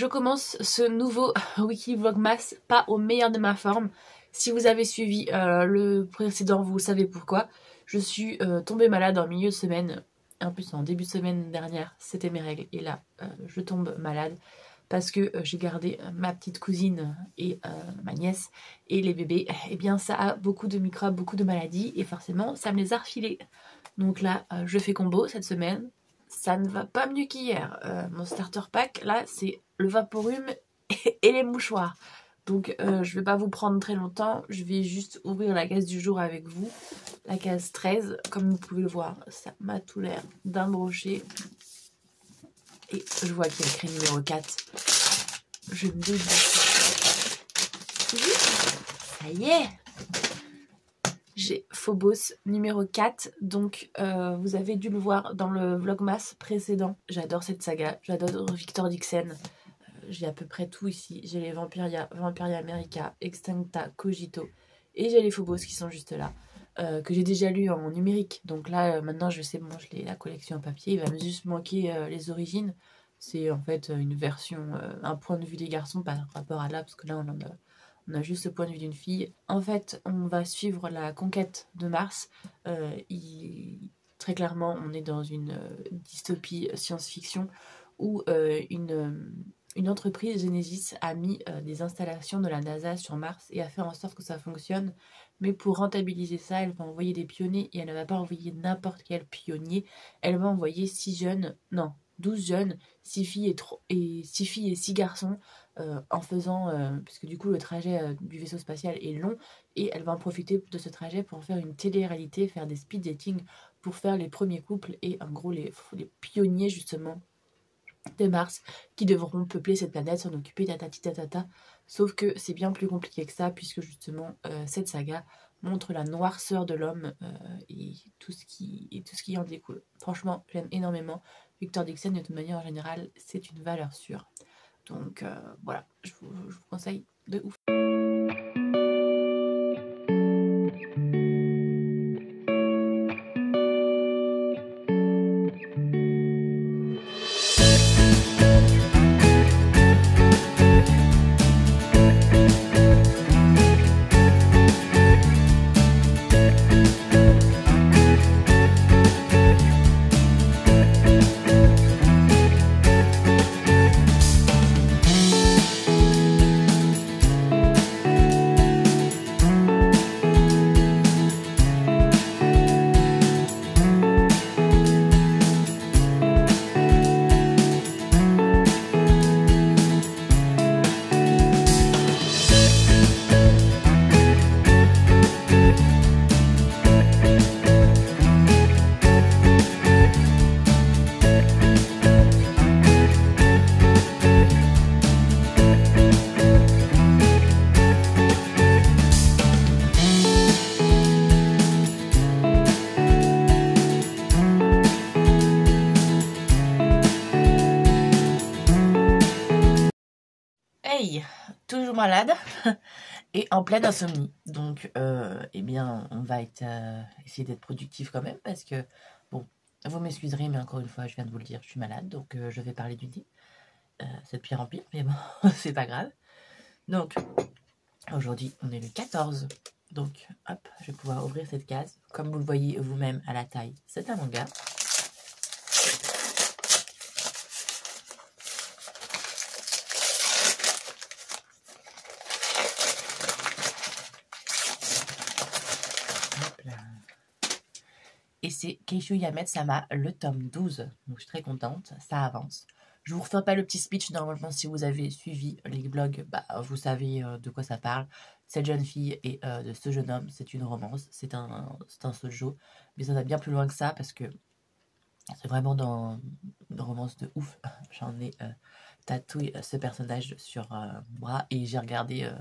je commence ce nouveau Wiki Vlogmas pas au meilleur de ma forme. Si vous avez suivi le précédent, vous savez pourquoi. Je suis tombée malade en milieu de semaine. En plus, en début de semaine dernière, c'était mes règles. Et là, je tombe malade parce que j'ai gardé ma petite cousine et ma nièce. Et les bébés, eh bien, ça a beaucoup de microbes, beaucoup de maladies. Et forcément, ça me les a refilés. Donc là, je fais combo cette semaine. Ça ne va pas mieux qu'hier. Mon starter pack, là, c'est le Vaporume et les mouchoirs. Donc, je vais pas vous prendre très longtemps. Je vais juste ouvrir la case du jour avec vous. La case 13, comme vous pouvez le voir, ça m'a tout l'air d'un brochet. Et je vois qu'il y a écrit numéro 4. Je me doute. Ça y est! J'ai Phobos numéro 4, donc vous avez dû le voir dans le Vlogmas précédent. J'adore cette saga, j'adore Victor Dixon. J'ai à peu près tout ici. J'ai les Vampiria America, Extincta, Cogito. Et j'ai les Phobos qui sont juste là. Que j'ai déjà lu en numérique. Donc là, maintenant, je sais, bon, je l'ai la collection en papier. Il va me juste manquer les origines. C'est en fait une version, un point de vue des garçons par rapport à là, parce que là, on a juste le point de vue d'une fille. En fait, on va suivre la conquête de Mars. Très clairement, on est dans une dystopie science-fiction où une entreprise, Genesis, a mis des installations de la NASA sur Mars et a fait en sorte que ça fonctionne. Mais pour rentabiliser ça, elle va envoyer des pionniers et elle ne va pas envoyer n'importe quel pionnier. Elle va envoyer 12 jeunes, 6 filles et 6 garçons en faisant, puisque du coup le trajet du vaisseau spatial est long et elle va en profiter de ce trajet pour faire une télé-réalité, faire des speed dating pour faire les premiers couples et en gros les pionniers justement de Mars qui devront peupler cette planète, s'en occuper tatata. Sauf que c'est bien plus compliqué que ça puisque justement cette saga montre la noirceur de l'homme et tout ce qui en découle. Franchement, j'aime énormément. Victor Dixon, de toute manière, en général, c'est une valeur sûre. Donc voilà, je vous conseille de ouf. Hey, toujours malade et en pleine insomnie. Donc, eh bien, on va essayer d'être productif quand même parce que, bon, vous m'excuserez, mais encore une fois, je viens de vous le dire, je suis malade. Donc, je vais parler du nez. C'est de pire en pire, mais bon, c'est pas grave. Donc, aujourd'hui, on est le 14. Donc, hop, je vais pouvoir ouvrir cette case. Comme vous le voyez vous-même à la taille, c'est un manga. Et c'est Keisho Yamet-sama, le tome 12. Donc je suis très contente, ça avance. Je ne vous refais pas le petit speech, normalement si vous avez suivi les blogs, bah, vous savez de quoi ça parle. Cette jeune fille et de ce jeune homme, c'est une romance, c'est un shoujo. Mais ça va bien plus loin que ça parce que c'est vraiment dans une romance de ouf. J'en ai tatoué ce personnage sur mon bras et j'ai regardé...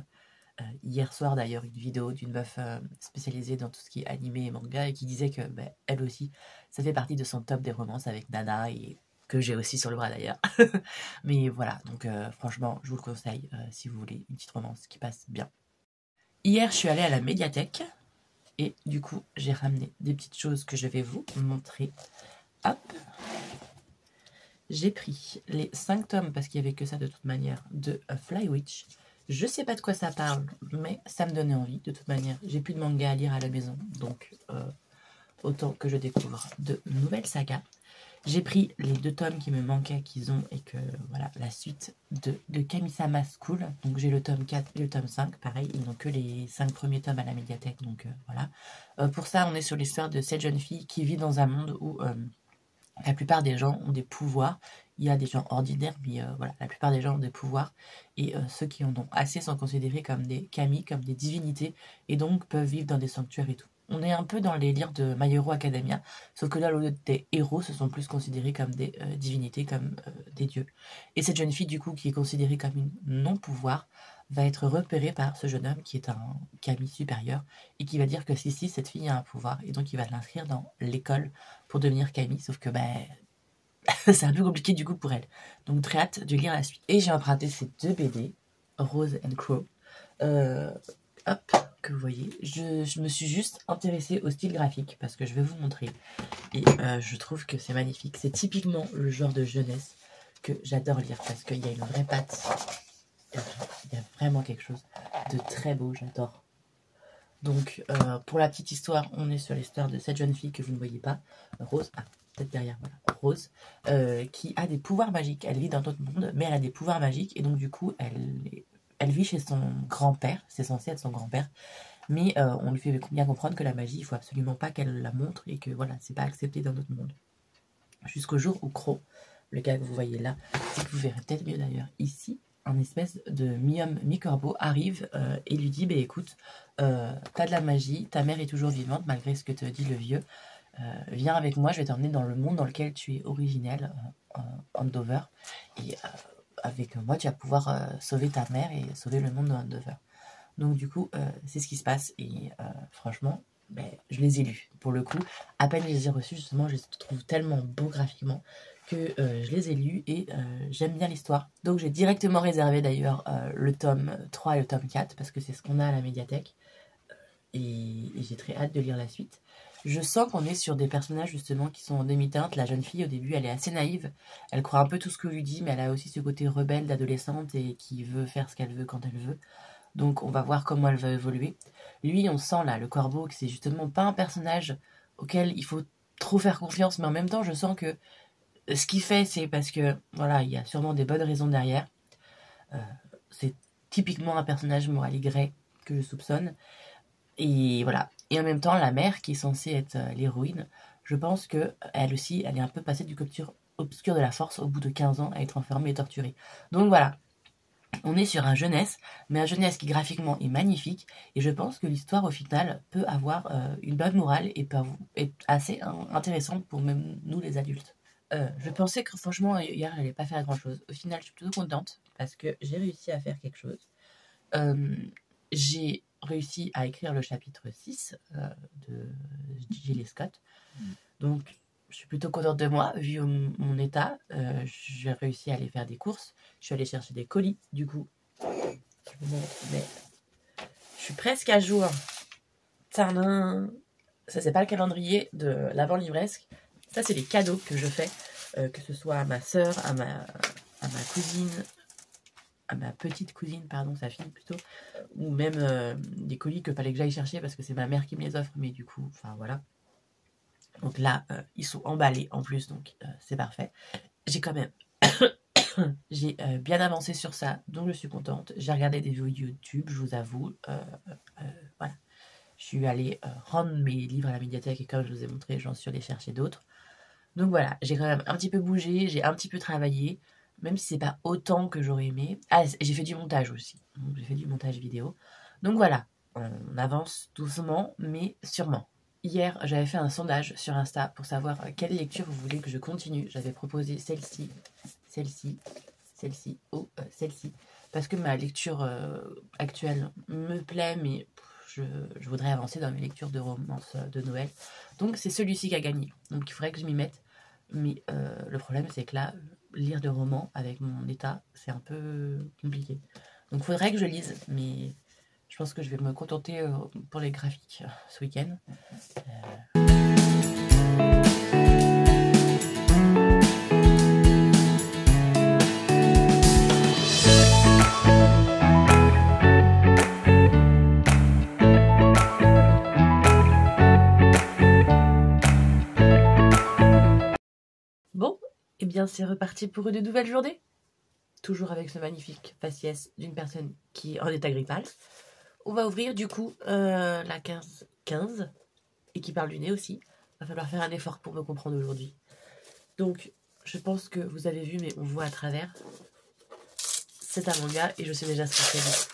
hier soir d'ailleurs une vidéo d'une meuf spécialisée dans tout ce qui est animé et manga et qui disait que elle aussi ça fait partie de son top des romances avec Nana et que j'ai aussi sur le bras d'ailleurs. Mais voilà, donc franchement je vous le conseille si vous voulez une petite romance qui passe bien. Hier je suis allée à la médiathèque et du coup j'ai ramené des petites choses que je vais vous montrer. Hop, J'ai pris les 5 tomes, parce qu'il n'y avait que ça de toute manière, de Fly Witch. Je sais pas de quoi ça parle, mais ça me donnait envie. De toute manière, j'ai plus de manga à lire à la maison, donc autant que je découvre de nouvelles sagas. J'ai pris les 2 tomes qui me manquaient, qu'ils ont, et que voilà, la suite de Kami-sama School. Donc j'ai le tome 4 et le tome 5, pareil, ils n'ont que les 5 premiers tomes à la médiathèque, donc voilà. Pour ça, on est sur l'histoire de cette jeune fille qui vit dans un monde où la plupart des gens ont des pouvoirs. Il y a des gens ordinaires, mais voilà, la plupart des gens ont des pouvoirs. Et ceux qui en ont assez sont considérés comme des kami, comme des divinités, et donc peuvent vivre dans des sanctuaires et tout. On est un peu dans les délires de My Hero Academia, sauf que là, au lieu des héros, ce sont plus considérés comme des divinités, comme des dieux. Et cette jeune fille, du coup, qui est considérée comme une non-pouvoir, va être repérée par ce jeune homme qui est un kami supérieur, et qui va dire que si, cette fille a un pouvoir, et donc il va l'inscrire dans l'école pour devenir kami, sauf que c'est un peu compliqué du coup pour elle. Donc très hâte de lire la suite. Et j'ai emprunté ces 2 BD, Rose and Crow. Hop, que vous voyez. Je me suis juste intéressée au style graphique parce que je vais vous montrer. Et je trouve que c'est magnifique. C'est typiquement le genre de jeunesse que j'adore lire parce qu'il y a une vraie patte. Il y a vraiment quelque chose de très beau, j'adore. Donc, pour la petite histoire, on est sur l'histoire de cette jeune fille que vous ne voyez pas, Rose, peut-être derrière, voilà, Rose, qui a des pouvoirs magiques. Elle vit dans notre monde, mais elle a des pouvoirs magiques, et donc du coup, elle vit chez son grand-père, c'est censé être son grand-père, mais on lui fait bien comprendre que la magie, il faut absolument pas qu'elle la montre, et que voilà, c'est pas accepté dans notre monde. Jusqu'au jour où Crow, le gars que vous voyez là, c'est que vous verrez peut-être mieux d'ailleurs ici, un espèce de mi-corbeau arrive et lui dit, écoute, t'as de la magie, ta mère est toujours vivante malgré ce que te dit le vieux, viens avec moi, je vais t'emmener dans le monde dans lequel tu es originel, Andover, et avec moi tu vas pouvoir sauver ta mère et sauver le monde de Andover. Donc du coup, c'est ce qui se passe, et franchement, je les ai lus, pour le coup, à peine je les ai reçus, justement, je les trouve tellement beaux graphiquement, que je les ai lus, et j'aime bien l'histoire. Donc j'ai directement réservé d'ailleurs le tome 3 et le tome 4, parce que c'est ce qu'on a à la médiathèque, et j'ai très hâte de lire la suite. Je sens qu'on est sur des personnages justement qui sont en demi-teinte. La jeune fille au début elle est assez naïve, elle croit un peu tout ce que lui dit, mais elle a aussi ce côté rebelle d'adolescente et qui veut faire ce qu'elle veut quand elle veut. Donc on va voir comment elle va évoluer. Lui, on sent là, le corbeau, que c'est justement pas un personnage auquel il faut trop faire confiance, mais en même temps je sens que ce qu'il fait, c'est parce que, voilà, il y a sûrement des bonnes raisons derrière. C'est typiquement un personnage moral grey que je soupçonne. Et voilà. Et en même temps, la mère, qui est censée être l'héroïne, je pense que elle aussi, elle est un peu passée du côté obscur de la force au bout de 15 ans à être enfermée et torturée. Donc voilà. On est sur un jeunesse, mais un jeunesse qui graphiquement est magnifique, et je pense que l'histoire au final peut avoir une bonne morale et peut être assez intéressante pour même nous les adultes. Je pensais que franchement hier j'allais pas faire grand chose. Au final je suis plutôt contente parce que j'ai réussi à faire quelque chose. J'ai réussi à écrire le chapitre 6 de J.L. Scott. Donc je suis plutôt contente de moi vu mon état. J'ai réussi à aller faire des courses. Je suis allée chercher des colis. Du coup, je vous montre, mais je suis presque à jour. Tadam! Ça c'est pas le calendrier de l'avant-livresque. Ça, c'est les cadeaux que je fais, que ce soit à ma soeur, à ma cousine, à ma petite cousine, pardon, sa fille plutôt, ou même des colis que fallait que j'aille chercher parce que c'est ma mère qui me les offre, mais du coup, enfin voilà. Donc là, ils sont emballés en plus, donc c'est parfait. J'ai quand même j'ai bien avancé sur ça, donc je suis contente. J'ai regardé des vidéos YouTube, je vous avoue, voilà. Je suis allée rendre mes livres à la médiathèque et comme je vous ai montré, j'en suis allée chercher d'autres. Donc voilà, j'ai quand même un petit peu bougé, j'ai un petit peu travaillé, même si c'est pas autant que j'aurais aimé. Ah, j'ai fait du montage aussi, donc j'ai fait du montage vidéo. Donc voilà, on avance doucement, mais sûrement. Hier, j'avais fait un sondage sur Insta pour savoir quelle lecture vous voulez que je continue. J'avais proposé celle-ci, celle-ci, celle-ci ou celle-ci. Parce que ma lecture actuelle me plaît, mais je voudrais avancer dans mes lectures de romances de Noël. Donc c'est celui-ci qui a gagné. Donc il faudrait que je m'y mette. Mais le problème, c'est que là, lire de romans avec mon état, c'est un peu compliqué. Donc il faudrait que je lise, mais je pense que je vais me contenter pour les graphiques ce week-end. bien, c'est reparti pour une nouvelle journée. Toujours avec ce magnifique faciès d'une personne qui est en état grippal. On va ouvrir du coup la 15 et qui parle du nez aussi. Va falloir faire un effort pour me comprendre aujourd'hui. Donc, je pense que vous avez vu, mais on voit à travers. C'est un manga et je sais déjà ce que c'est du coup.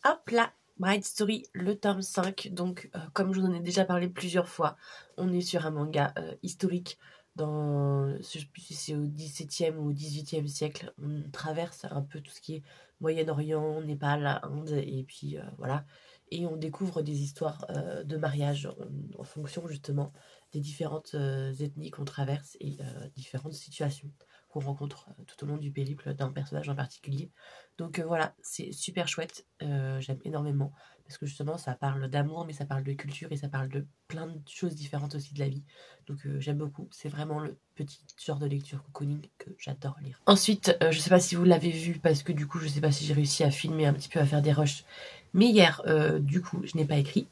Hop là, Bright Story, le tome 5. Donc, comme je vous en ai déjà parlé plusieurs fois, on est sur un manga historique dans, je ne sais plus si c'est au XVIIe ou au XVIIIe siècle. On traverse un peu tout ce qui est Moyen-Orient, Népal, Inde, et puis voilà. Et on découvre des histoires de mariage en fonction justement des différentes ethnies qu'on traverse et différentes situations qu'on rencontre tout au long du périple d'un personnage en particulier. Donc voilà, c'est super chouette, j'aime énormément, parce que justement ça parle d'amour, mais ça parle de culture et ça parle de plein de choses différentes aussi de la vie. Donc j'aime beaucoup, c'est vraiment le petit genre de lecture cocooning que j'adore lire. Ensuite, je sais pas si vous l'avez vu, parce que du coup je sais pas si j'ai réussi à filmer un petit peu, à faire des rushs, mais hier, du coup, je n'ai pas écrit.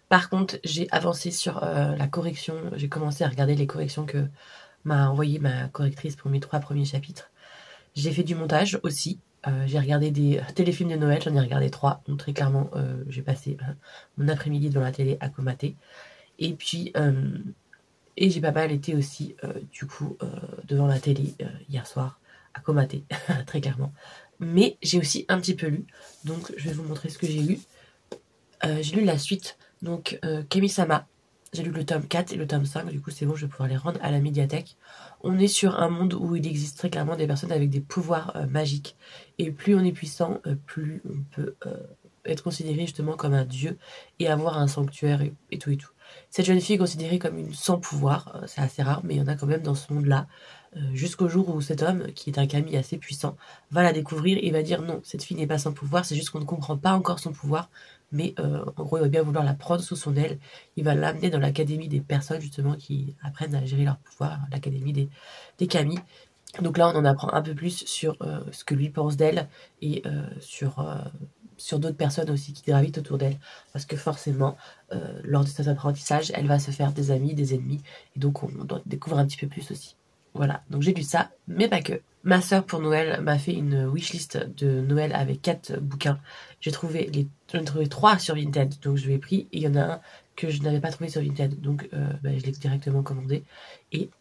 Par contre, j'ai avancé sur la correction, j'ai commencé à regarder les corrections que m'a envoyé ma correctrice pour mes 3 premiers chapitres. J'ai fait du montage aussi. J'ai regardé des téléfilms de Noël, j'en ai regardé 3. Donc très clairement, j'ai passé mon après-midi devant la télé à comater. Et puis, et j'ai pas mal été aussi, du coup, devant la télé hier soir à comater, très clairement. Mais j'ai aussi un petit peu lu, donc je vais vous montrer ce que j'ai lu. J'ai lu la suite, donc Kami-sama. J'ai lu le tome 4 et le tome 5, du coup c'est bon, je vais pouvoir les rendre à la médiathèque. On est sur un monde où il existe très clairement des personnes avec des pouvoirs magiques. Et plus on est puissant, plus on peut être considéré justement comme un dieu et avoir un sanctuaire et tout et tout. Cette jeune fille est considérée comme une sans pouvoir, c'est assez rare, mais il y en a quand même dans ce monde-là. Jusqu'au jour où cet homme, qui est un kami assez puissant, va la découvrir et va dire non, cette fille n'est pas sans pouvoir, c'est juste qu'on ne comprend pas encore son pouvoir, mais en gros il va bien vouloir la prendre sous son aile, il va l'amener dans l'académie des personnes justement qui apprennent à gérer leur pouvoir, l'académie des kami. Donc là on en apprend un peu plus sur ce que lui pense d'elle et sur d'autres personnes aussi qui gravitent autour d'elle, parce que forcément lors de cet apprentissage elle va se faire des amis, des ennemis, et donc on doit découvrir un petit peu plus aussi. Voilà, donc j'ai lu ça, mais pas que. Ma sœur pour Noël m'a fait une wishlist de Noël avec 4 bouquins. J'en ai trouvé 3 sur Vinted, donc je l'ai pris, et il y en a un que je n'avais pas trouvé sur Vinted, donc je l'ai directement commandé. Et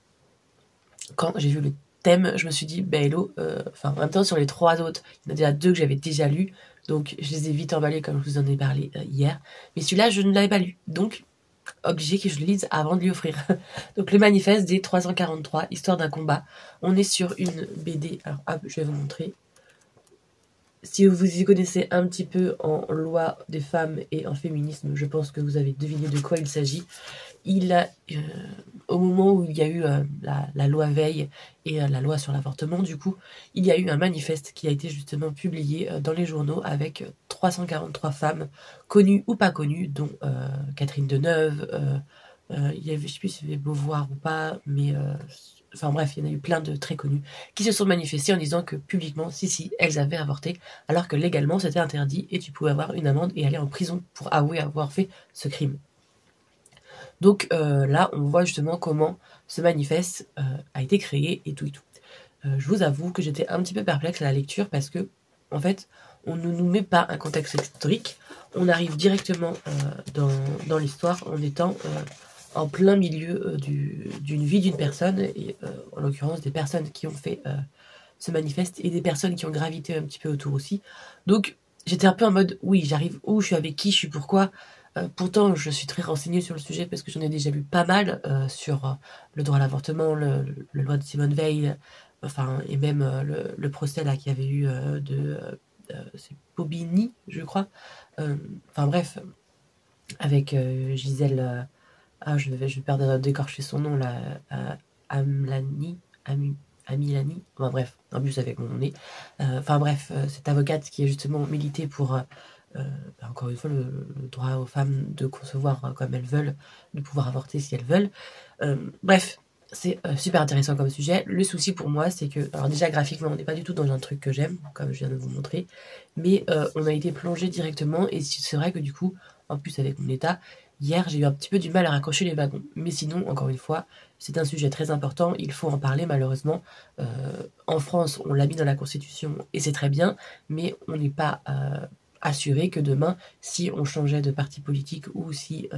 quand j'ai vu le thème, je me suis dit, hello, en même temps sur les 3 autres, il y en a déjà 2 que j'avais déjà lus, donc je les ai vite emballés comme je vous en ai parlé hier. Mais celui-là, je ne l'avais pas lu, donc obligé que je le lise avant de lui offrir. Donc le manifeste des 343, histoire d'un combat. On est sur une BD, alors hop, je vais vous montrer. Si vous y connaissez un petit peu en loi des femmes et en féminisme, je pense que vous avez deviné de quoi il s'agit. Au moment où il y a eu la loi Veil et la loi sur l'avortement, du coup, il y a eu un manifeste qui a été justement publié dans les journaux avec 343 femmes, connues ou pas connues, dont Catherine Deneuve, il y avait, je ne sais plus s'il y avait Beauvoir ou pas, mais enfin bref, il y en a eu plein de très connus qui se sont manifestés en disant que publiquement, si, elles avaient avorté, alors que légalement c'était interdit et tu pouvais avoir une amende et aller en prison pour avouer avoir fait ce crime. Donc là, on voit justement comment ce manifeste a été créé et tout et tout. Je vous avoue que j'étais un petit peu perplexe à la lecture parce que, en fait, on ne nous met pas un contexte historique. On arrive directement dans l'histoire en étant en plein milieu d'une vie d'une personne, et en l'occurrence des personnes qui ont fait ce manifeste et des personnes qui ont gravité un petit peu autour aussi. Donc j'étais un peu en mode, oui, j'arrive où, je suis avec qui, je suis pourquoi. Pourtant, je suis très renseignée sur le sujet parce que j'en ai déjà lu pas mal sur le droit à l'avortement, la loi de Simone Veil, et même le procès là qu'il y avait eu c'est Bobigny, je crois. Bref, avec Gisèle, je vais perdre d'écorcher son nom là, Amilani, bref, un bus avec mon nez. Cette avocate qui a justement milité pour encore une fois le droit aux femmes de concevoir comme elles veulent, de pouvoir avorter si elles veulent. Bref, c'est super intéressant comme sujet. Le souci pour moi, c'est que, alors déjà graphiquement, on n'est pas du tout dans un truc que j'aime, comme je viens de vous montrer, mais on a été plongé directement, et c'est vrai que du coup, En plus, avec mon état, hier, j'ai eu un petit peu du mal à raccrocher les wagons. Mais sinon, encore une fois, c'est un sujet très important. Il faut en parler, malheureusement. En France, on l'a mis dans la Constitution et c'est très bien, mais on n'est pas assuré que demain, si on changeait de parti politique ou si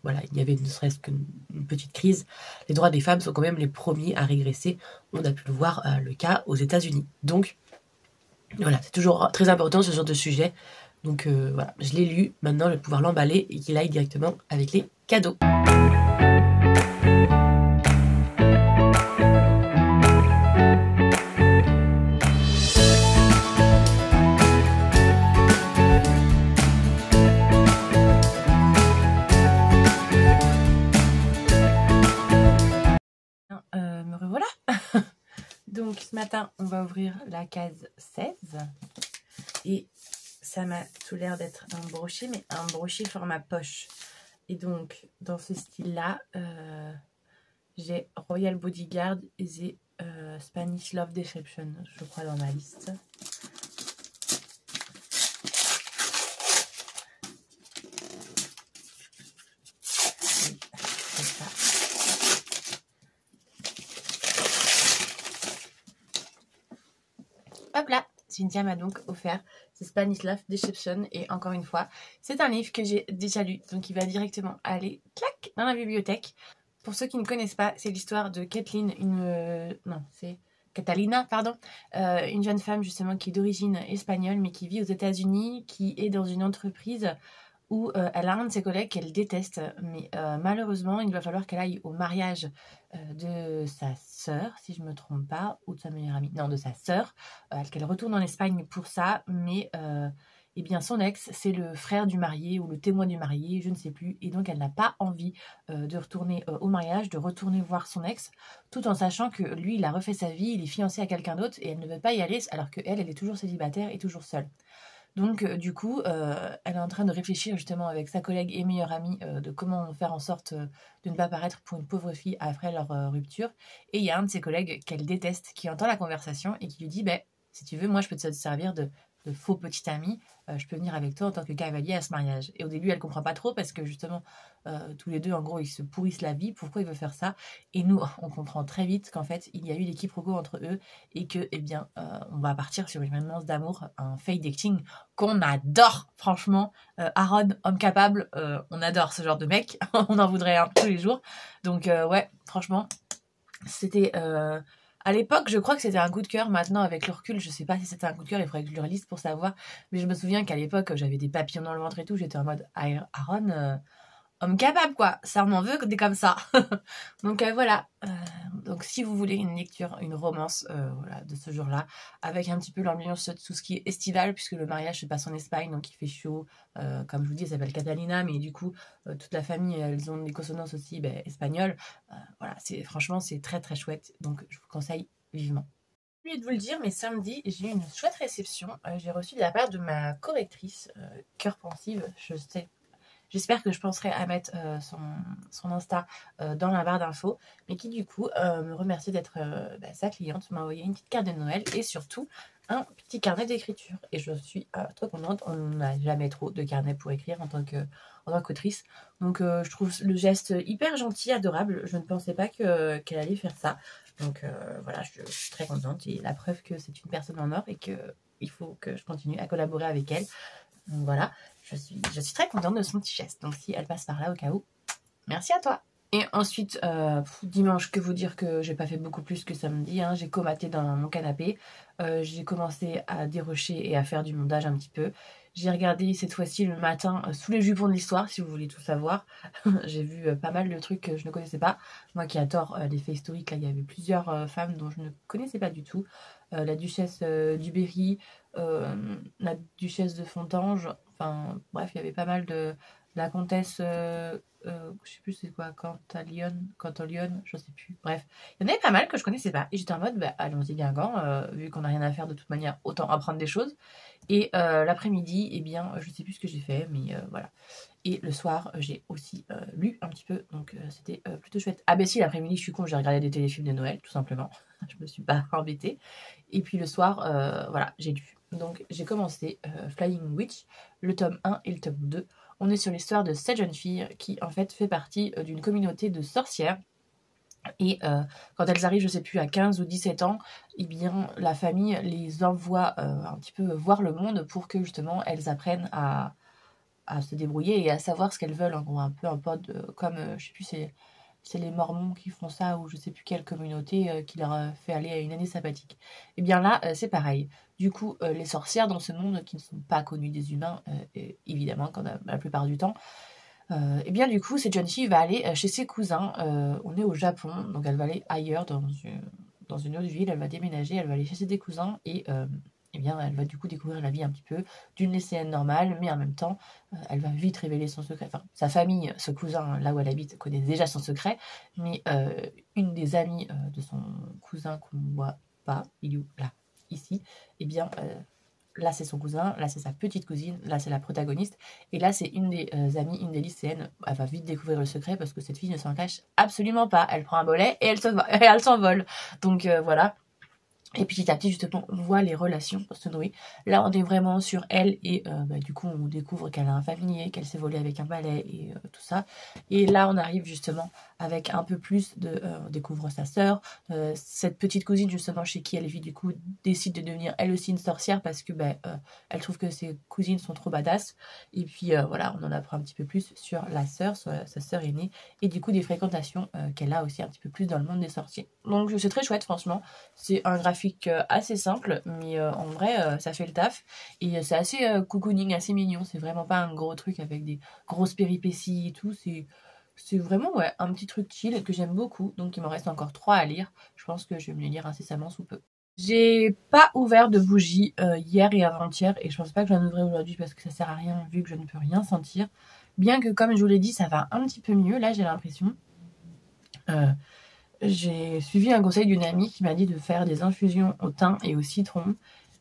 voilà, il y avait ne serait-ce qu'une petite crise, les droits des femmes sont quand même les premiers à régresser. On a pu le voir le cas aux États-Unis. Donc, voilà, c'est toujours très important ce genre de sujet. Donc voilà, je l'ai lu, maintenant je vais pouvoir l'emballer et qu'il aille directement avec les cadeaux. Me revoilà. Donc ce matin, on va ouvrir la case 16 et ça m'a tout l'air d'être un brochet, mais un brochet format poche. Et donc, dans ce style-là, j'ai Royal Bodyguard et j'ai Spanish Love Deception, je crois, dans ma liste. Hop là, Cynthia m'a donc offert ce Spanish Love Deception et encore une fois, c'est un livre que j'ai déjà lu, donc il va directement aller, clac, dans la bibliothèque. Pour ceux qui ne connaissent pas, c'est l'histoire de Kathleen, non, c'est Catalina, pardon, une jeune femme justement qui est d'origine espagnole mais qui vit aux États-Unis, qui est dans une entreprise où elle a un de ses collègues qu'elle déteste, mais malheureusement, il va falloir qu'elle aille au mariage de sa sœur, si je ne me trompe pas, ou de sa meilleure amie, non, de sa sœur, qu'elle retourne en Espagne pour ça, mais eh bien, son ex, c'est le frère du marié ou le témoin du marié, je ne sais plus, et donc elle n'a pas envie de retourner au mariage, de retourner voir son ex, tout en sachant que lui, il a refait sa vie, il est fiancé à quelqu'un d'autre, et elle ne veut pas y aller, alors qu'elle, elle est toujours célibataire et toujours seule. Donc du coup, elle est en train de réfléchir justement avec sa collègue et meilleure amie de comment faire en sorte de ne pas paraître pour une pauvre fille après leur rupture. Et il y a un de ses collègues qu'elle déteste qui entend la conversation et qui lui dit si tu veux, moi je peux te servir de faux petit ami, je peux venir avec toi en tant que cavalier à ce mariage. Et au début, elle comprend pas trop parce que justement, tous les deux, en gros, ils se pourrissent la vie. Pourquoi il veut faire ça? Et nous, on comprend très vite qu'en fait, il y a eu des quiproquos entre eux et que, eh bien, on va partir sur une romance d'amour, un fake dating qu'on adore, franchement. Aaron, homme capable, on adore ce genre de mec. On en voudrait un tous les jours. Donc, ouais, franchement, c'était... à l'époque, je crois que c'était un coup de cœur. Maintenant, avec le recul, je sais pas si c'était un coup de cœur. Il faudrait que je le relise pour savoir. Mais je me souviens qu'à l'époque, j'avais des papillons dans le ventre et tout. J'étais en mode Aaron, homme capable, quoi. Ça, on en veut des comme ça. Donc voilà. Donc si vous voulez une lecture, une romance voilà, de ce genre-là, avec un petit peu l'ambiance de tout ce qui est estival, puisque le mariage se passe en Espagne, donc il fait chaud. Comme je vous dis, elle s'appelle Catalina, mais du coup, toute la famille, elles ont des consonances aussi espagnoles. Voilà, franchement, c'est très très chouette. Donc je vous conseille vivement. J'ai oublié de vous le dire, mais samedi, j'ai eu une chouette réception. J'ai reçu de la part de ma correctrice, Cœur Pensive, j'espère que je penserai à mettre son Insta dans la barre d'infos, mais qui du coup me remercie d'être sa cliente, m'a envoyé une petite carte de Noël et surtout un petit carnet d'écriture. Et je suis trop contente, on n'a jamais trop de carnet pour écrire en tant qu'autrice. Donc je trouve le geste hyper gentil, adorable. Je ne pensais pas qu'elle allait faire ça. Donc voilà, je suis très contente et la preuve que c'est une personne en or et qu'il faut que je continue à collaborer avec elle. Donc voilà, je suis très contente de son petit geste. Donc si elle passe par là au cas où, merci à toi. Et ensuite, dimanche, que vous dire que j'ai pas fait beaucoup plus que samedi. Hein, j'ai comaté dans mon canapé. J'ai commencé à dérocher et à faire du montage un petit peu. J'ai regardé cette fois-ci le matin Sous les jupons de l'histoire, si vous voulez tout savoir. J'ai vu pas mal de trucs que je ne connaissais pas. Moi qui adore les faits historiques, là il y avait plusieurs femmes dont je ne connaissais pas du tout. La duchesse du Berry, la duchesse de Fontanges, enfin bref, il y avait pas mal de la comtesse, je sais plus c'est quoi, Cantalion, je sais plus, bref, il y en avait pas mal que je connaissais pas, et j'étais en mode, allons-y Guingamp, vu qu'on n'a rien à faire de toute manière, autant apprendre des choses, et l'après-midi, eh bien, je sais plus ce que j'ai fait, mais voilà, et le soir, j'ai aussi lu un petit peu, donc c'était plutôt chouette. Ah ben si, l'après-midi, je suis con, j'ai regardé des téléfilms de Noël, tout simplement, je me suis pas embêtée, et puis le soir, voilà, j'ai lu. Donc j'ai commencé Flying Witch, le tome 1 et le tome 2. on est sur l'histoire de cette jeune fille qui en fait fait partie d'une communauté de sorcières. Et quand elles arrivent, je sais plus, à 15 ou 17 ans, eh bien, la famille les envoie un petit peu voir le monde pour que justement elles apprennent à se débrouiller et à savoir ce qu'elles veulent. Un peu un peu comme, je sais plus, c'est les Mormons qui font ça, ou je sais plus quelle communauté qui leur fait aller à une année sabbatique. Et bien là, c'est pareil. Du coup, les sorcières dans ce monde qui ne sont pas connues des humains, évidemment, quand la plupart du temps, et bien du coup, cette jeune fille va aller chez ses cousins. On est au Japon, donc elle va aller ailleurs, dans une autre ville. Elle va déménager, elle va aller chez ses cousins et eh bien, elle va du coup découvrir la vie un petit peu d'une lycéenne normale, mais en même temps, elle va vite révéler son secret. Enfin, sa famille, ce cousin, là où elle habite, connaît déjà son secret, mais une des amies de son cousin qu'on ne voit pas, il est où là, ici, eh bien, là c'est son cousin, là c'est sa petite cousine, là c'est la protagoniste, et là c'est une des amies, une des lycéennes. Elle va vite découvrir le secret parce que cette fille ne s'en cache absolument pas. Elle prend un bollet et elle s'envole. Donc voilà. Et petit à petit, justement, on voit les relations se nouer. Là, on est vraiment sur elle et du coup, on découvre qu'elle a un familier, qu'elle s'est volée avec un balai et tout ça. Et là, on arrive justement avec un peu plus de... on découvre sa sœur. Cette petite cousine, justement, chez qui elle vit, du coup, décide de devenir elle aussi une sorcière parce que elle trouve que ses cousines sont trop badass. Et puis, voilà, on en apprend un petit peu plus sur la sœur, sur sa sœur aînée. Et du coup, des fréquentations qu'elle a aussi un petit peu plus dans le monde des sorciers. Donc, c'est très chouette, franchement. C'est un graphique assez simple, mais en vrai, ça fait le taf. Et c'est assez cocooning, assez mignon. C'est vraiment pas un gros truc avec des grosses péripéties et tout. C'est vraiment un petit truc chill que j'aime beaucoup. Donc, il m'en reste encore 3 à lire. Je pense que je vais me les lire incessamment sous peu. J'ai pas ouvert de bougie hier et avant-hier. Et je pense pas que j'en ouvrirai aujourd'hui parce que ça sert à rien vu que je ne peux rien sentir. Bien que, comme je vous l'ai dit, ça va un petit peu mieux. Là, j'ai l'impression... j'ai suivi un conseil d'une amie qui m'a dit de faire des infusions au thym et au citron.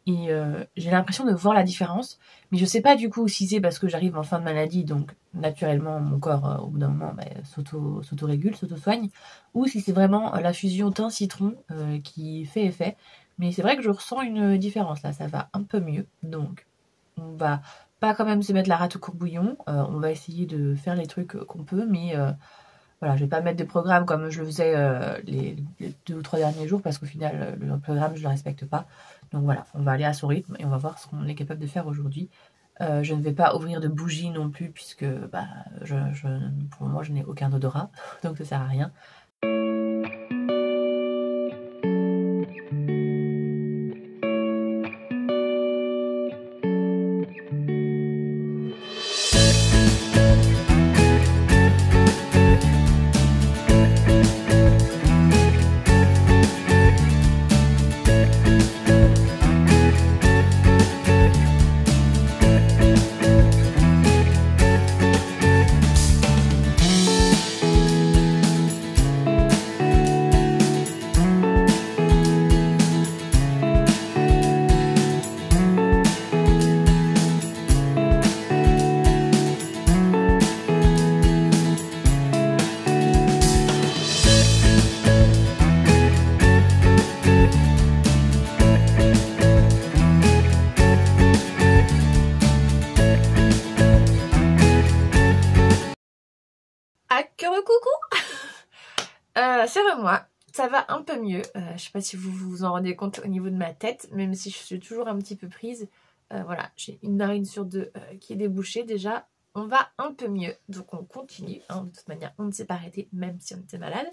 Et j'ai l'impression de voir la différence. Mais je sais pas du coup si c'est parce que j'arrive en fin de maladie, donc naturellement mon corps au bout d'un moment s'auto-régule, s'auto-soigne. Ou si c'est vraiment l'infusion thym-citron qui fait effet. Mais c'est vrai que je ressens une différence là, ça va un peu mieux. Donc on va pas quand même se mettre la rate au courbouillon. On va essayer de faire les trucs qu'on peut, mais... voilà, je vais pas mettre de programme comme je le faisais les 2 ou 3 derniers jours parce qu'au final, le programme, je le respecte pas. Donc voilà, on va aller à son rythme et on va voir ce qu'on est capable de faire aujourd'hui. Je ne vais pas ouvrir de bougies non plus puisque pour moi, je n'ai aucun odorat, donc ça sert à rien. Coucou. C'est moi, ça va un peu mieux. Je sais pas si vous vous en rendez compte au niveau de ma tête, même si je suis toujours un petit peu prise. Voilà, j'ai une narine sur 2 qui est débouchée déjà. On va un peu mieux, donc on continue. Hein. De toute manière, on ne s'est pas arrêté, même si on était malade.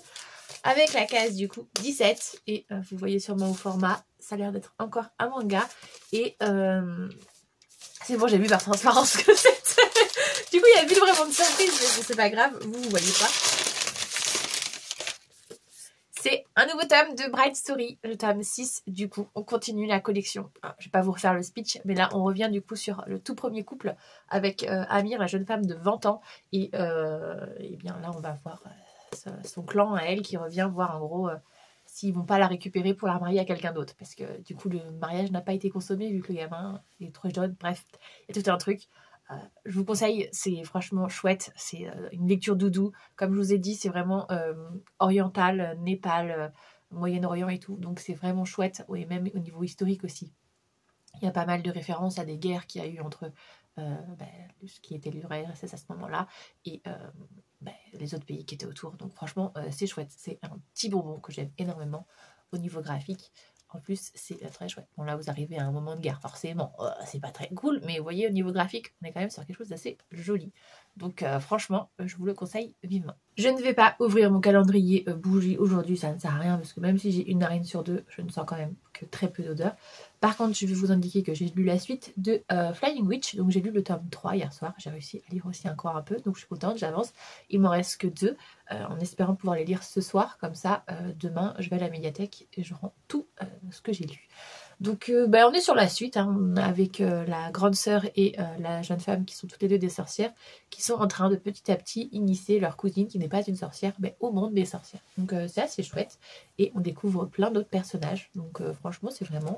Avec la case du coup 17, et vous voyez sûrement au format, ça a l'air d'être encore un manga. Et c'est bon, j'ai vu par transparence que c'est. Du coup, il y a plus vraiment de surprise, mais c'est pas grave, vous voyez pas. C'est un nouveau tome de Bright Story, le tome 6. Du coup, on continue la collection. Alors, je vais pas vous refaire le speech, mais là, on revient du coup sur le tout premier couple avec Amir, la jeune femme de 20 ans. Et bien là, on va voir son clan à elle qui revient voir en gros s'ils vont pas la récupérer pour la marier à quelqu'un d'autre. Parce que du coup, le mariage n'a pas été consommé vu que le gamin est trop jeune. Bref, il y a tout un truc. Je vous conseille, c'est franchement chouette, c'est une lecture doudou, comme je vous ai dit, c'est vraiment oriental, Népal, Moyen-Orient et tout, donc c'est vraiment chouette, et même au niveau historique aussi. Il y a pas mal de références à des guerres qu'il y a eu entre ce qui était l'URSS à ce moment-là, et les autres pays qui étaient autour. Donc franchement, c'est chouette. C'est un petit bonbon que j'aime énormément au niveau graphique. En plus, c'est très chouette. Bon, là, vous arrivez à un moment de guerre, forcément. C'est pas très cool, mais vous voyez, au niveau graphique, on est quand même sur quelque chose d'assez joli. Donc, franchement, je vous le conseille vivement. Je ne vais pas ouvrir mon calendrier bougie aujourd'hui, ça ne sert à rien, parce que même si j'ai une narine sur deux, je ne sens quand même que très peu d'odeur. Par contre, je vais vous indiquer que j'ai lu la suite de Flying Witch. Donc, j'ai lu le tome 3 hier soir. J'ai réussi à lire aussi encore un peu, donc je suis contente, j'avance. Il m'en reste que 2, en espérant pouvoir les lire ce soir. Comme ça, demain, je vais à la médiathèque et je rends tout ce que j'ai lu. Donc on est sur la suite, hein, avec la grande sœur et la jeune femme qui sont toutes les deux des sorcières, qui sont en train de petit à petit initier leur cousine qui n'est pas une sorcière, mais au monde des sorcières. Donc c'est assez chouette et on découvre plein d'autres personnages. Donc franchement c'est vraiment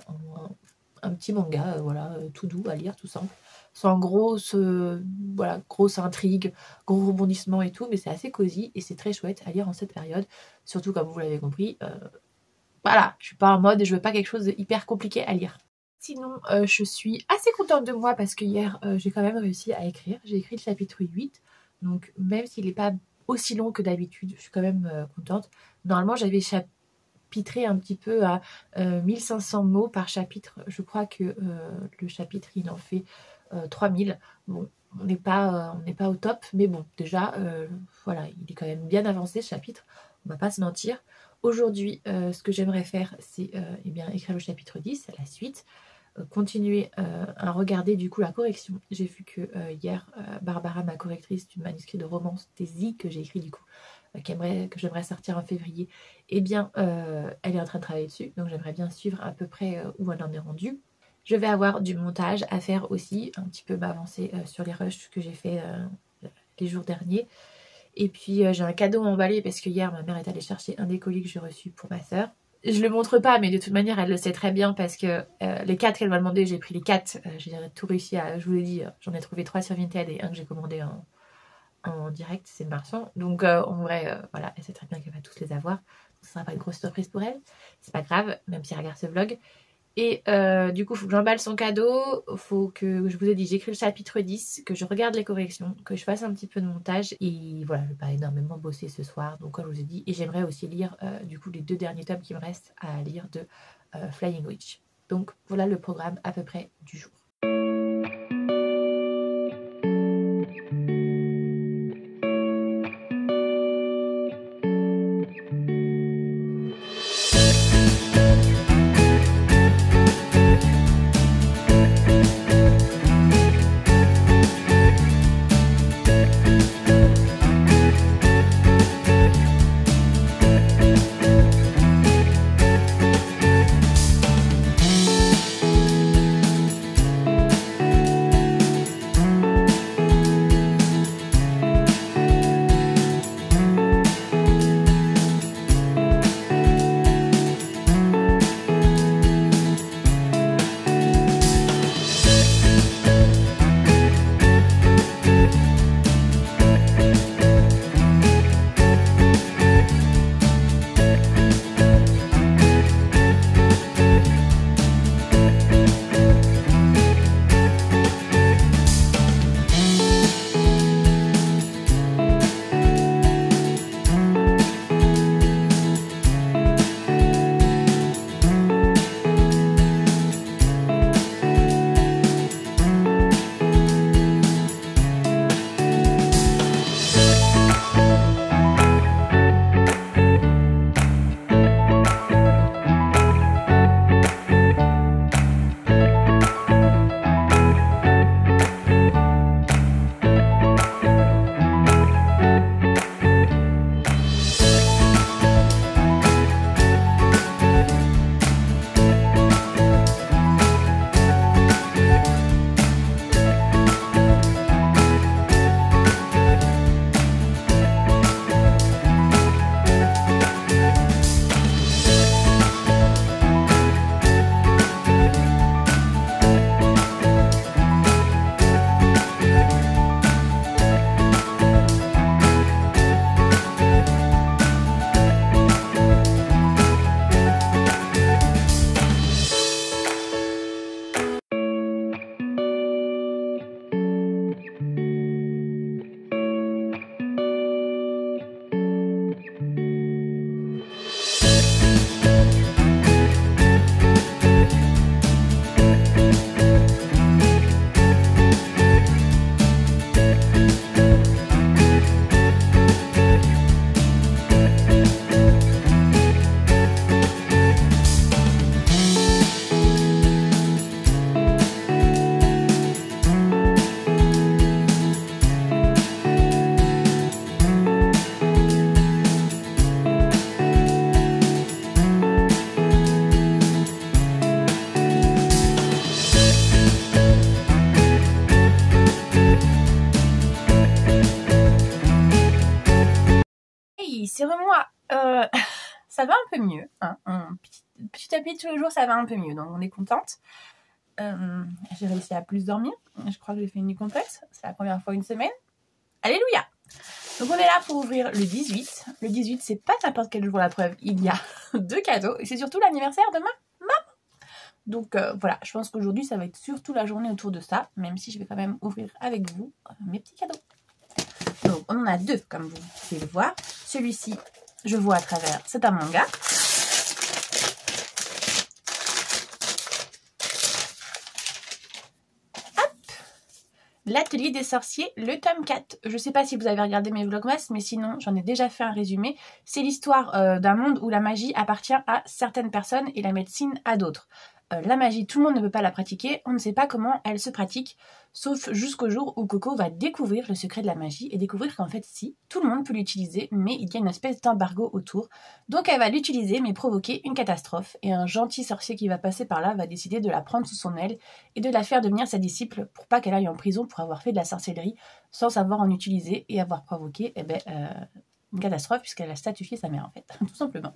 un petit manga, tout doux à lire, tout simple, sans grosse intrigue, gros rebondissements et tout, mais c'est assez cosy et c'est très chouette à lire en cette période, surtout comme vous l'avez compris. Voilà, je suis pas en mode, je veux pas quelque chose de hyper compliqué à lire. Sinon, je suis assez contente de moi parce que hier, j'ai quand même réussi à écrire. J'ai écrit le chapitre 8, donc même s'il n'est pas aussi long que d'habitude, je suis quand même contente. Normalement, j'avais chapitré un petit peu à 1500 mots par chapitre. Je crois que le chapitre, il en fait 3000. Bon, on n'est pas au top, mais bon, déjà, il est quand même bien avancé ce chapitre, on va pas se mentir. Aujourd'hui, ce que j'aimerais faire, c'est écrire le chapitre 10, la suite, continuer à regarder du coup la correction. J'ai vu que hier, Barbara, ma correctrice du manuscrit de romance Daisy, que j'ai écrit du coup, que j'aimerais sortir en février, elle est en train de travailler dessus, donc j'aimerais bien suivre à peu près où elle en est rendue. Je vais avoir du montage à faire aussi, un petit peu m'avancer sur les rushs que j'ai fait les jours derniers. Et puis j'ai un cadeau emballé parce que hier ma mère est allée chercher un des colis que j'ai reçu pour ma soeur. Je le montre pas, mais de toute manière elle le sait très bien parce que les 4 qu'elle m'a demandé, j'ai pris les 4. J'ai tout réussi à, je vous l'ai dit, j'en ai trouvé 3 sur Vinted et un que j'ai commandé en direct, c'est le marchand. Donc en vrai, elle sait très bien qu'elle va tous les avoir. Ce sera pas une grosse surprise pour elle. C'est pas grave, même si elle regarde ce vlog. Et du coup, il faut que j'emballe son cadeau, faut que, je vous ai dit, j'écris le chapitre 10, que je regarde les corrections, que je fasse un petit peu de montage. Et voilà, je vais pas énormément bosser ce soir, donc comme je vous ai dit. Et j'aimerais aussi lire du coup les 2 derniers tomes qui me restent à lire de Flying Witch. Donc voilà le programme à peu près du jour. ça va un peu mieux. Hein. Petit à petit, tous les jours, ça va un peu mieux. Donc, on est contente. J'ai réussi à plus dormir. Je crois que j'ai fait une nuit complète. C'est la première fois une semaine. Alléluia! Donc, on est là pour ouvrir le 18. Le 18, c'est pas n'importe quel jour, la preuve. Il y a 2 cadeaux. Et c'est surtout l'anniversaire de ma maman. Donc, voilà. Je pense qu'aujourd'hui, ça va être surtout la journée autour de ça. Même si je vais quand même ouvrir avec vous mes petits cadeaux. Donc, on en a 2, comme vous pouvez le voir. Celui-ci, je vois à travers, c'est un manga. Hop! L'atelier des sorciers, le tome 4. Je ne sais pas si vous avez regardé mes vlogmas, mais sinon, j'en ai déjà fait un résumé. C'est l'histoire d'un monde où la magie appartient à certaines personnes et la médecine à d'autres. La magie, tout le monde ne peut pas la pratiquer, on ne sait pas comment elle se pratique, sauf jusqu'au jour où Coco va découvrir le secret de la magie et découvrir qu'en fait si, tout le monde peut l'utiliser, mais il y a une espèce d'embargo autour. Donc elle va l'utiliser mais provoquer une catastrophe, et un gentil sorcier qui va passer par là va décider de la prendre sous son aile et de la faire devenir sa disciple pour pas qu'elle aille en prison pour avoir fait de la sorcellerie sans savoir en utiliser et avoir provoqué une catastrophe puisqu'elle a statifié sa mère en fait, tout simplement.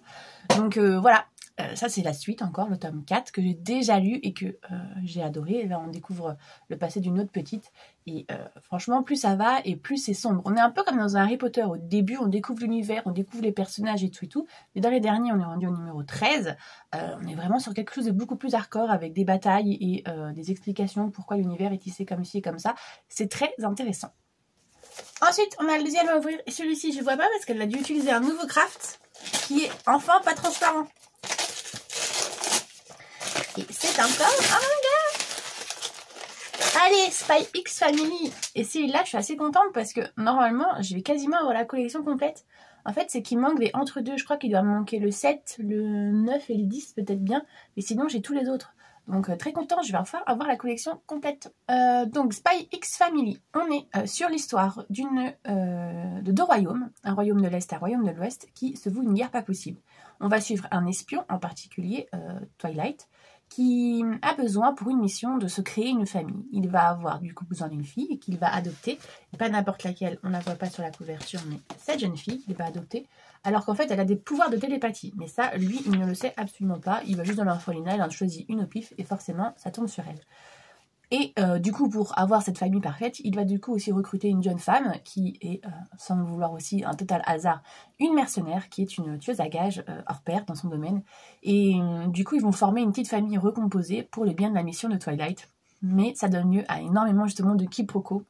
Donc voilà. Ça c'est la suite encore, le tome 4 que j'ai déjà lu et que j'ai adoré. Et là on découvre le passé d'une autre petite et franchement plus ça va et plus c'est sombre. On est un peu comme dans un Harry Potter, au début on découvre l'univers, on découvre les personnages et tout, mais dans les derniers on est rendu au numéro 13, on est vraiment sur quelque chose de beaucoup plus hardcore avec des batailles et des explications pourquoi l'univers est tissé comme ci et comme ça. C'est très intéressant. Ensuite on a le deuxième à ouvrir et celui-ci je vois pas parce qu'elle a dû utiliser un nouveau craft qui est enfin pas transparent. Et c'est encore un manga. Allez, Spy X Family. Et celui-là, je suis assez contente parce que normalement, je vais quasiment avoir la collection complète. En fait, c'est qu'il manque les entre-deux. Je crois qu'il doit me manquer le 7, le 9 et le 10 peut-être bien. Mais sinon, j'ai tous les autres. Donc, très content, je vais enfin avoir la collection complète. Donc, Spy X Family. On est sur l'histoire de 2 royaumes. Un royaume de l'Est et un royaume de l'Ouest qui se vouent une guerre pas possible. On va suivre un espion, en particulier Twilight, qui a besoin pour une mission de se créer une famille. Il va avoir du coup besoin d'une fille qu'il va adopter, pas n'importe laquelle, on ne la voit pas sur la couverture, mais cette jeune fille qu'il va adopter, alors qu'en fait elle a des pouvoirs de télépathie, mais ça lui il ne le sait absolument pas, il va juste dans l'orphelinat, il en choisit une au pif et forcément ça tombe sur elle. Et du coup, pour avoir cette famille parfaite, il va du coup aussi recruter une jeune femme qui est, sans le vouloir aussi, un total hasard, une mercenaire qui est une tueuse à gages hors pair dans son domaine. Et du coup, ils vont former une petite famille recomposée pour le bien de la mission de Twilight. Mais ça donne lieu à énormément justement de quiproquos.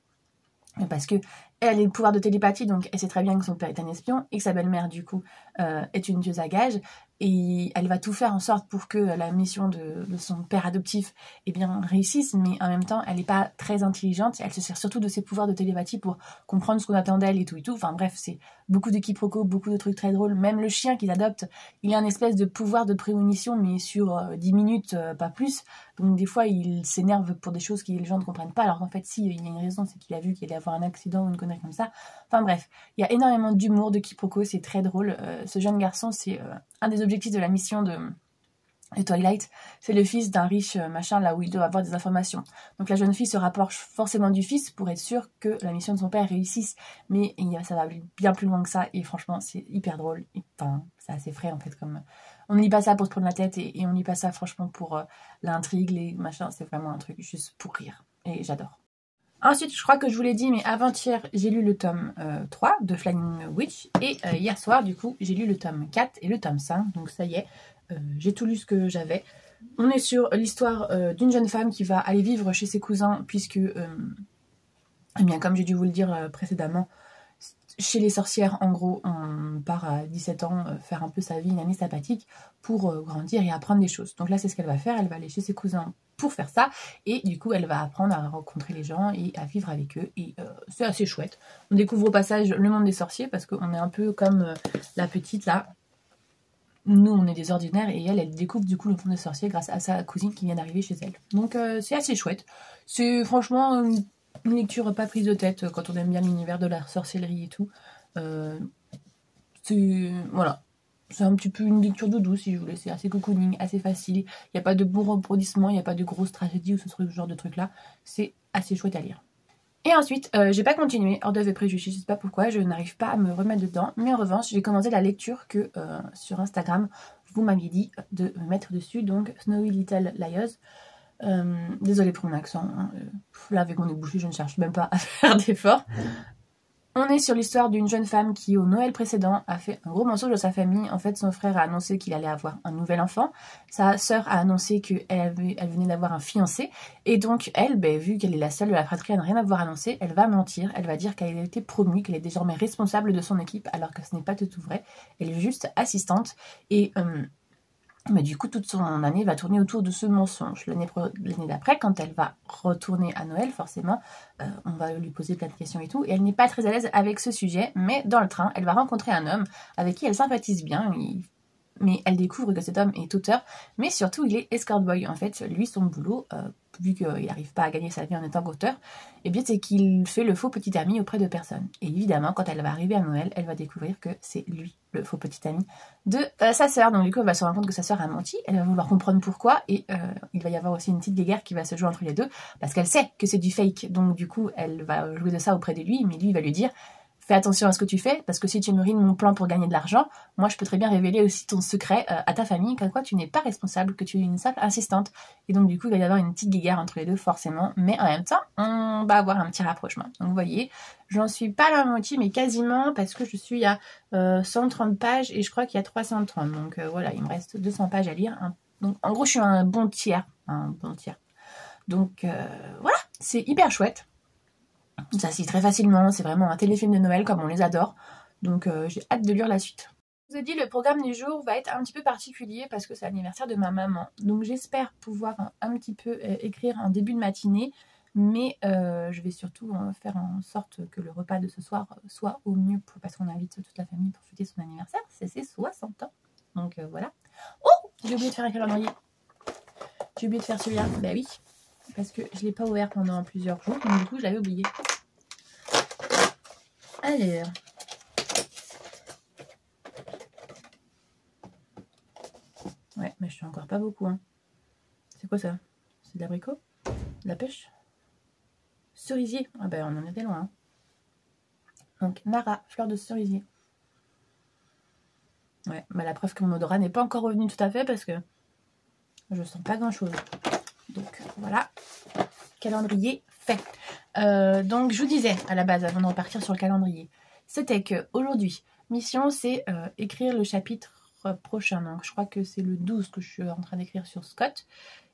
Parce que elle a le pouvoir de télépathie, donc elle sait très bien que son père est un espion et que sa belle-mère, du coup, est une tueuse à gages. Et elle va tout faire en sorte pour que la mission de son père adoptif réussisse, mais en même temps, elle n'est pas très intelligente. Elle se sert surtout de ses pouvoirs de télépathie pour comprendre ce qu'on attend d'elle et tout. Enfin bref, c'est beaucoup de quiproquos, beaucoup de trucs très drôles. Même le chien qu'ils adoptent, il a un espèce de pouvoir de prémonition, mais sur 10 minutes, pas plus. Donc des fois, il s'énerve pour des choses que les gens ne comprennent pas, alors qu'en fait, si, il y a une raison, c'est qu'il a vu qu'il allait avoir un accident ou une connerie comme ça. Enfin bref, il y a énormément d'humour, de quiproquos, c'est très drôle. Ce jeune garçon, c'est un des objectifs de la mission de Twilight, c'est le fils d'un riche machin là où il doit avoir des informations. Donc la jeune fille se rapproche forcément du fils pour être sûre que la mission de son père réussisse. Mais ça va bien plus loin que ça et franchement c'est hyper drôle. Enfin, c'est assez frais en fait comme... On ne lit pas ça pour se prendre la tête et on lit pas ça franchement pour l'intrigue, les machins. C'est vraiment un truc juste pour rire et j'adore. Ensuite, je crois que je vous l'ai dit, mais avant-hier, j'ai lu le tome 3 de Flying Witch. Et hier soir, du coup, j'ai lu le tome 4 et le tome 5. Donc ça y est, j'ai tout lu ce que j'avais. On est sur l'histoire d'une jeune femme qui va aller vivre chez ses cousins, puisque, comme j'ai dû vous le dire précédemment, chez les sorcières, en gros, on part à 17 ans faire un peu sa vie, une année sabbatique, pour grandir et apprendre des choses. Donc là, c'est ce qu'elle va faire. Elle va aller chez ses cousins pour faire ça. Et du coup, elle va apprendre à rencontrer les gens et à vivre avec eux. Et c'est assez chouette. On découvre au passage le monde des sorciers parce qu'on est un peu comme la petite là. Nous, on est des ordinaires et elle découvre du coup le monde des sorciers grâce à sa cousine qui vient d'arriver chez elle. Donc c'est assez chouette. C'est franchement une lecture pas prise de tête quand on aime bien l'univers de la sorcellerie et tout. Voilà. C'est un petit peu une lecture doudou si je voulais. C'est assez cocooning, assez facile. Il n'y a pas de bon refroidissement, il n'y a pas de grosses tragédies ou ce genre de trucs là. C'est assez chouette à lire. Et ensuite, j'ai pas continué, hors de préjugés, je sais pas pourquoi, je n'arrive pas à me remettre dedans. Mais en revanche, j'ai commencé la lecture que sur Instagram, vous m'aviez dit de mettre dessus, donc Snowy Little Liars. Désolée pour mon accent, hein. Là avec mon nez bouché, je ne cherche même pas à faire d'efforts. On est sur l'histoire d'une jeune femme qui, au Noël précédent, a fait un gros mensonge à sa famille. En fait, son frère a annoncé qu'il allait avoir un nouvel enfant. Sa sœur a annoncé qu'elle venait d'avoir un fiancé. Et donc, elle, vu qu'elle est la seule de la fratrie à ne rien avoir annoncé, elle va mentir. Elle va dire qu'elle a été promue, qu'elle est désormais responsable de son équipe, alors que ce n'est pas du tout vrai. Elle est juste assistante. Et mais du coup, toute son année va tourner autour de ce mensonge. L'année d'après, quand elle va retourner à Noël, forcément, on va lui poser plein de questions et tout. Et elle n'est pas très à l'aise avec ce sujet, mais dans le train, elle va rencontrer un homme avec qui elle sympathise bien. Mais elle découvre que cet homme est auteur, mais surtout il est escort boy. En fait, lui, son boulot, vu qu'il n'arrive pas à gagner sa vie en étant auteur, eh bien c'est qu'il fait le faux petit ami auprès de personnes. Et évidemment, quand elle va arriver à Noël, elle va découvrir que c'est lui, le faux petit ami de sa sœur. Donc du coup, elle va se rendre compte que sa sœur a menti, elle va vouloir comprendre pourquoi, et il va y avoir aussi une petite guéguerre qui va se jouer entre les deux, parce qu'elle sait que c'est du fake. Donc du coup, elle va jouer de ça auprès de lui, mais lui, il va lui dire... Fais attention à ce que tu fais, parce que si tu me ruines mon plan pour gagner de l'argent, moi je peux très bien révéler aussi ton secret à ta famille, comme quoi tu n'es pas responsable, que tu es une simple assistante. Et donc du coup il va y avoir une petite guéguerre entre les deux forcément, mais en même temps on va avoir un petit rapprochement. Donc vous voyez, j'en suis pas à la moitié, mais quasiment, parce que je suis à 130 pages et je crois qu'il y a 330. Donc voilà, il me reste 200 pages à lire. Donc en gros je suis un bon tiers. Donc voilà, c'est hyper chouette. Ça se lit très facilement, c'est vraiment un téléfilm de Noël comme on les adore. Donc j'ai hâte de lire la suite. Je vous ai dit, le programme du jour va être un petit peu particulier parce que c'est l'anniversaire de ma maman. Donc j'espère pouvoir un petit peu écrire en début de matinée. Mais je vais surtout faire en sorte que le repas de ce soir soit au mieux parce qu'on invite toute la famille pour fêter son anniversaire. C'est ses 60 ans. Donc voilà. Oh, j'ai oublié de faire un calendrier. J'ai oublié de faire celui-là. Bah oui. Parce que je ne l'ai pas ouvert pendant plusieurs jours. Donc du coup, je l'avais oublié. Alors, ouais, mais je suis encore pas beaucoup. Hein. C'est quoi ça? C'est de l'abricot? De la pêche? Cerisier. Ah ben on en était loin. Hein. Donc Nara, fleur de cerisier. Ouais, mais la preuve que mon odorat n'est pas encore revenu tout à fait parce que je sens pas grand chose. Donc voilà, calendrier fait. Donc je vous disais à la base avant de repartir sur le calendrier, c'était que aujourd'hui, mission c'est écrire le chapitre prochain. Donc je crois que c'est le 12 que je suis en train d'écrire sur Scott.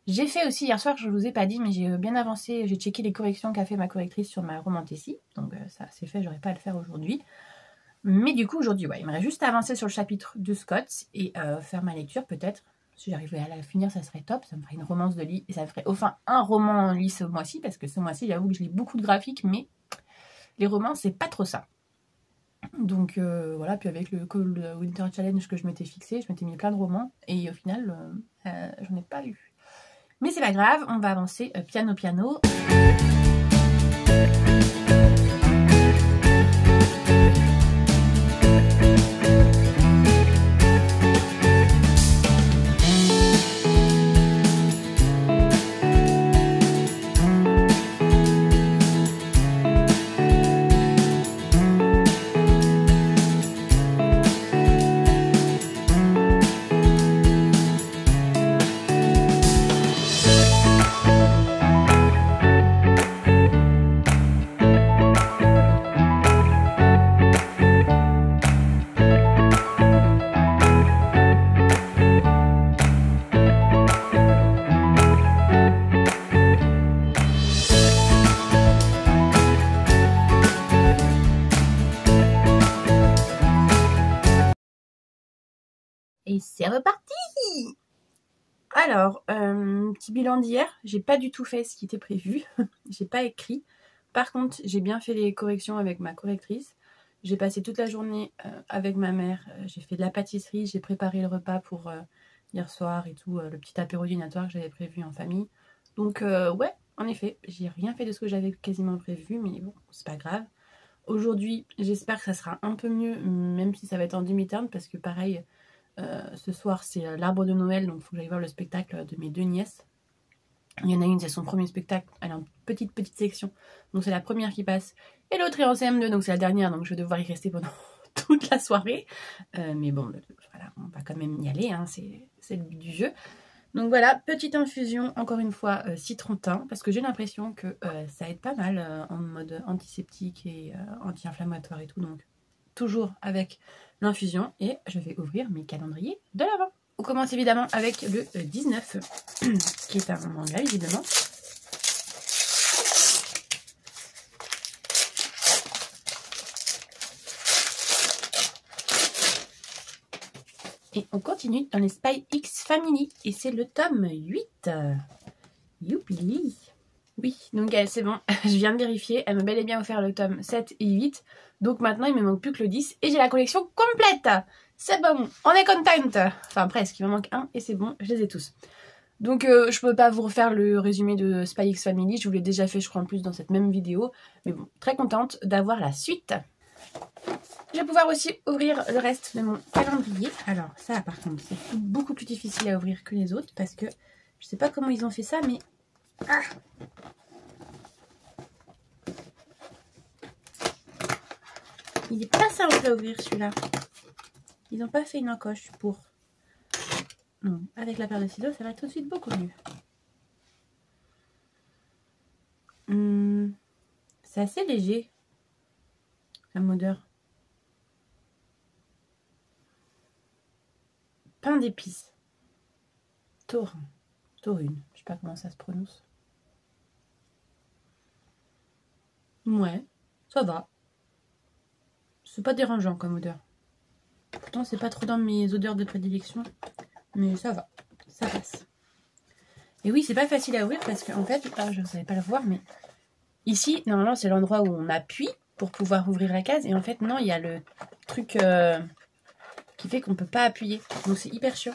J'ai fait aussi hier soir, je ne vous ai pas dit, mais j'ai bien avancé, j'ai checké les corrections qu'a fait ma correctrice sur ma romantessie. Donc ça c'est fait, j'aurais pas à le faire aujourd'hui. Mais du coup aujourd'hui, ouais, il me reste juste à avancer sur le chapitre de Scott et faire ma lecture peut-être. Si j'arrivais à la finir, ça serait top. Ça me ferait une romance de lit et ça me ferait enfin un roman en lit ce mois-ci, parce que ce mois-ci, j'avoue que je lis beaucoup de graphiques, mais les romans, c'est pas trop ça. Donc voilà, puis avec le Cold Winter Challenge que je m'étais fixé, je m'étais mis plein de romans et au final, j'en ai pas lu. Mais c'est pas grave, on va avancer piano piano. Et c'est reparti! Alors, petit bilan d'hier, j'ai pas du tout fait ce qui était prévu. J'ai pas écrit. Par contre, j'ai bien fait les corrections avec ma correctrice. J'ai passé toute la journée avec ma mère. J'ai fait de la pâtisserie, j'ai préparé le repas pour hier soir et tout, le petit apéro dînatoire que j'avais prévu en famille. Donc ouais, en effet, j'ai rien fait de ce que j'avais quasiment prévu, mais bon, c'est pas grave. Aujourd'hui, j'espère que ça sera un peu mieux, même si ça va être en demi-teinte, parce que pareil, ce soir c'est l'arbre de Noël, donc il faut que j'aille voir le spectacle de mes deux nièces. Il y en a une, c'est son premier spectacle, elle est en petite section, donc c'est la première qui passe. Et l'autre est en CM2, donc c'est la dernière, donc je vais devoir y rester pendant toute la soirée. Mais bon, voilà, on va quand même y aller, hein, c'est le but du jeu. Donc voilà, petite infusion, encore une fois, citron-thym, parce que j'ai l'impression que ça aide pas mal en mode antiseptique et anti-inflammatoire et tout, donc toujours avec l'infusion. Et je vais ouvrir mes calendriers de l'Avent. On commence évidemment avec le 19, qui est un manga visiblement. Et on continue dans les Spy X Family, et c'est le tome 8. Youpi! Oui, donc elle, c'est bon, je viens de vérifier, elle m'a bel et bien offert le tome 7 et 8, donc maintenant il me manque plus que le 10, et j'ai la collection complète! C'est bon, on est contente! Enfin presque, il me manque un, et c'est bon, je les ai tous. Donc je peux pas vous refaire le résumé de Spy X Family, je vous l'ai déjà fait je crois en plus dans cette même vidéo, mais bon, très contente d'avoir la suite. Je vais pouvoir aussi ouvrir le reste de mon calendrier. Alors ça par contre c'est beaucoup plus difficile à ouvrir que les autres parce que je sais pas comment ils ont fait ça mais... Ah, il est pas simple à ouvrir celui-là. Ils n'ont pas fait une encoche pour... Non, avec la paire de ciseaux ça va tout de suite beaucoup mieux. C'est assez léger comme odeur. Pain d'épices. Taurine. Je sais pas comment ça se prononce. Ouais, ça va. C'est pas dérangeant comme odeur. Pourtant, c'est pas trop dans mes odeurs de prédilection. Mais ça va. Ça passe. Et oui, c'est pas facile à ouvrir parce qu'en fait, je ne savais pas le voir, mais ici, normalement, c'est l'endroit où on appuie pour pouvoir ouvrir la case. Et en fait, non, il y a le truc qui fait qu'on peut pas appuyer. Donc, c'est hyper chiant.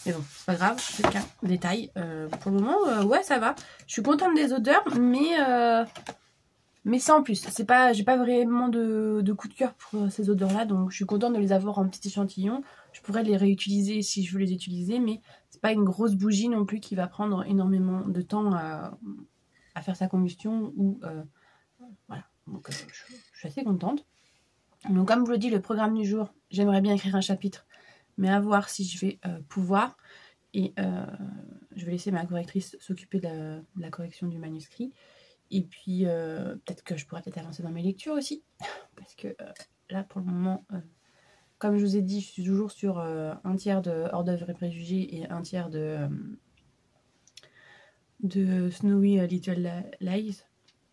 Mais bon, c'est pas grave, c'est qu'un détail. Pour le moment, ouais, ça va. Je suis contente des odeurs, mais sans plus. C'est pas, j'ai pas vraiment de coup de cœur pour ces odeurs-là, donc je suis contente de les avoir en petit échantillon. Je pourrais les réutiliser si je veux les utiliser, mais c'est pas une grosse bougie non plus qui va prendre énormément de temps à faire sa combustion. Ou voilà, donc je suis assez contente. Donc comme je vous le dis, le programme du jour, j'aimerais bien écrire un chapitre, mais à voir si je vais pouvoir. Et je vais laisser ma correctrice s'occuper de la correction du manuscrit. Et puis peut-être que je pourrais avancer dans mes lectures aussi. Parce que là pour le moment, comme je vous ai dit, je suis toujours sur un tiers de Hors d'œuvre et préjugés et un tiers de Snowy Little Lies.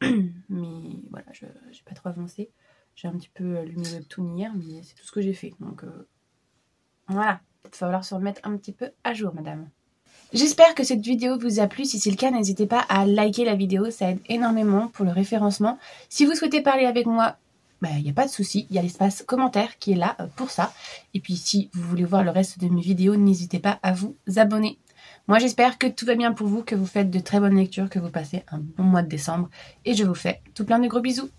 Mais voilà, je n'ai pas trop avancé. J'ai un petit peu lu mes webtoons hier, mais c'est tout ce que j'ai fait. Donc voilà, il va falloir se remettre un petit peu à jour, madame. J'espère que cette vidéo vous a plu. Si c'est le cas, n'hésitez pas à liker la vidéo. Ça aide énormément pour le référencement. Si vous souhaitez parler avec moi, il n'y a pas de souci. Il y a l'espace commentaire qui est là pour ça. Et puis si vous voulez voir le reste de mes vidéos, n'hésitez pas à vous abonner. Moi, j'espère que tout va bien pour vous, que vous faites de très bonnes lectures, que vous passez un bon mois de décembre. Et je vous fais tout plein de gros bisous.